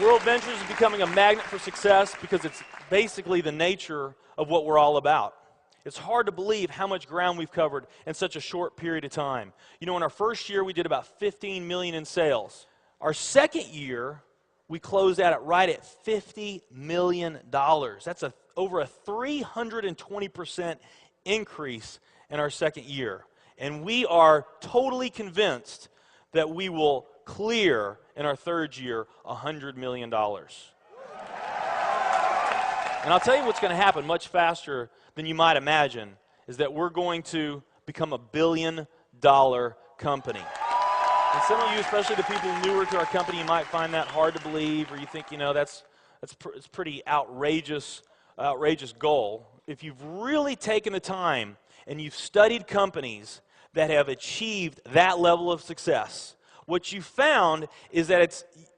World Ventures is becoming a magnet for success because it's basically the nature of what we're all about. It's hard to believe how much ground we've covered in such a short period of time. You know, in our first year, we did about 15 million in sales. Our second year, we closed out at right at $50 million. That's over a 320% increase in our second year. And we are totally convinced that we will clear in our third year $100 million. And I'll tell you what's going to happen much faster than you might imagine is that we're going to become $1 billion company. And some of you, especially the people newer to our company, you might find that hard to believe, or you think, you know, it's pretty outrageous goal. If you've really taken the time and you've studied companies that have achieved that level of success, what you found is that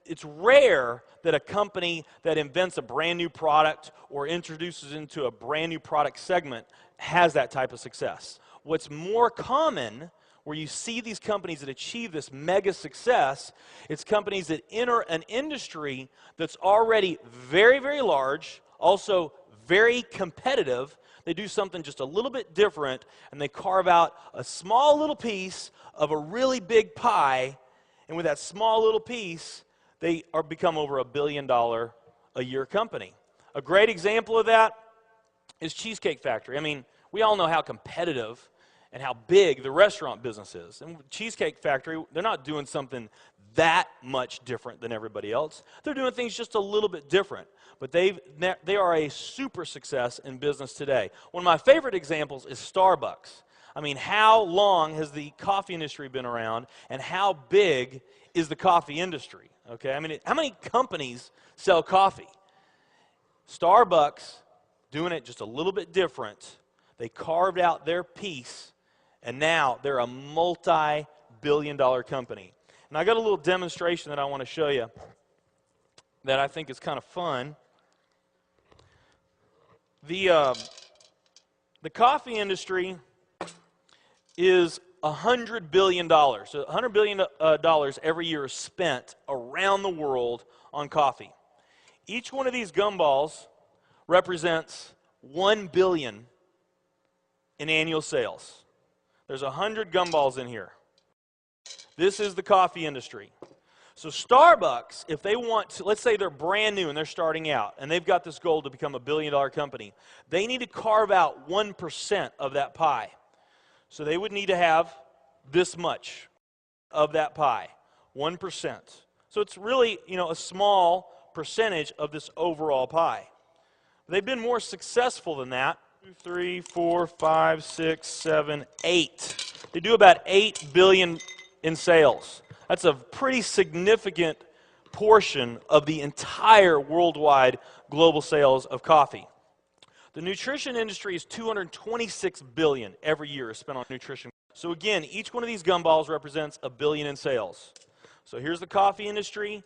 it's rare that a company that invents a brand new product or introduces into a brand new product segment has that type of success. What's more common, where you see these companies that achieve this mega success, it's companies that enter an industry that's already very, very large, also very competitive. They do something just a little bit different, and they carve out a small little piece of a really big pie. And with that small little piece, they become over $1 billion a year company. A great example of that is Cheesecake Factory. I mean, we all know how competitive and how big the restaurant business is. And Cheesecake Factory, they're not doing something that much different than everybody else. They're doing things just a little bit different. But they are a super success in business today. One of my favorite examples is Starbucks. I mean, how long has the coffee industry been around, and how big is the coffee industry? Okay, I mean, how many companies sell coffee? Starbucks, doing it just a little bit different, they carved out their piece, and now they're a multi-billion-dollar company. And I got a little demonstration that I want to show you that I think is kind of fun. The coffee industry is $100 billion. So $100 billion every year is spent around the world on coffee. Each one of these gumballs represents $1 billion in annual sales. There's 100 gumballs in here. This is the coffee industry. So Starbucks, if they want to, let's say they're brand new and they're starting out, and they've got this goal to become $1 billion company, they need to carve out 1% of that pie. So they would need to have this much of that pie, 1%. So it's really, you know, a small percentage of this overall pie. They've been more successful than that. 2, 3, 4, 5, 6, 7, 8. They do about $8 billion in sales. That's a pretty significant portion of the entire worldwide global sales of coffee. The nutrition industry is $226 billion every year is spent on nutrition. So again, each one of these gumballs represents $1 billion in sales. So here's the coffee industry,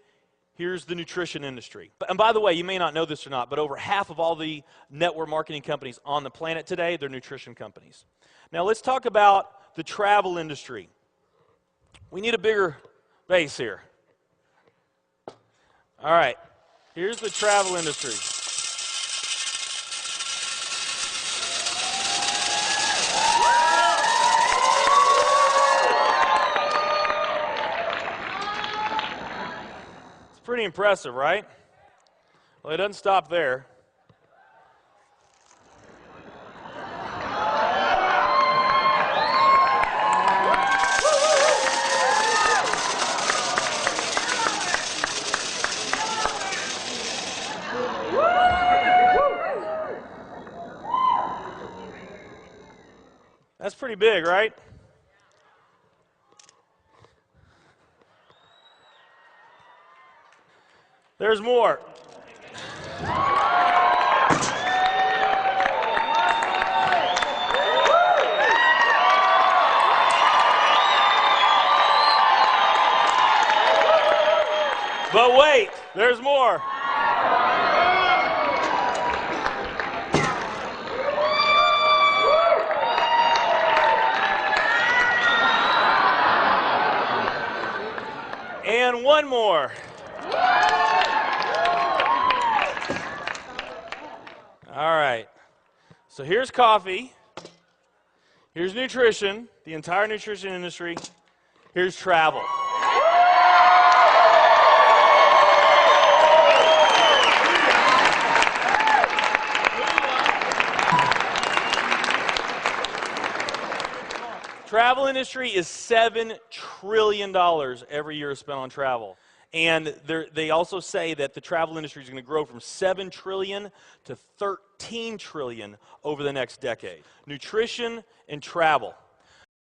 here's the nutrition industry. And by the way, you may not know this or not, but over half of all the network marketing companies on the planet today, they're nutrition companies. Now let's talk about the travel industry. We need a bigger base here. All right, here's the travel industry. Pretty impressive, right? Well, it doesn't stop there. That's pretty big, right? There's more. But wait, there's more. And one more. All right. So here's coffee. Here's nutrition, the entire nutrition industry. Here's travel. Travel industry is $7 trillion every year spent on travel. And they also say that the travel industry is going to grow from $7 trillion to $13 trillion over the next decade. Nutrition and travel.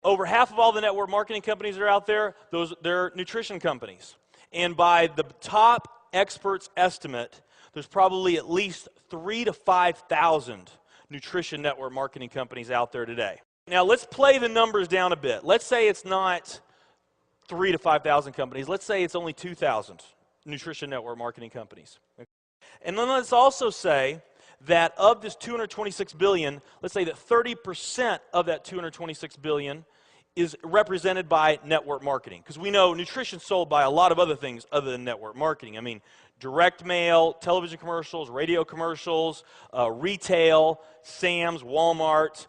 Over half of all the network marketing companies that are out there, they're nutrition companies. And by the top experts' estimate, there's probably at least 3,000 to 5,000 nutrition network marketing companies out there today. Now let's play the numbers down a bit. Let's say it's not 3,000 to 5,000 companies. Let's say it's only 2,000 nutrition network marketing companies. And then let's also say that of this $226 billion, let's say that 30% of that $226 billion is represented by network marketing. Because we know nutrition's sold by a lot of other things other than network marketing. I mean, direct mail, television commercials, radio commercials, retail, Sam's, Walmart,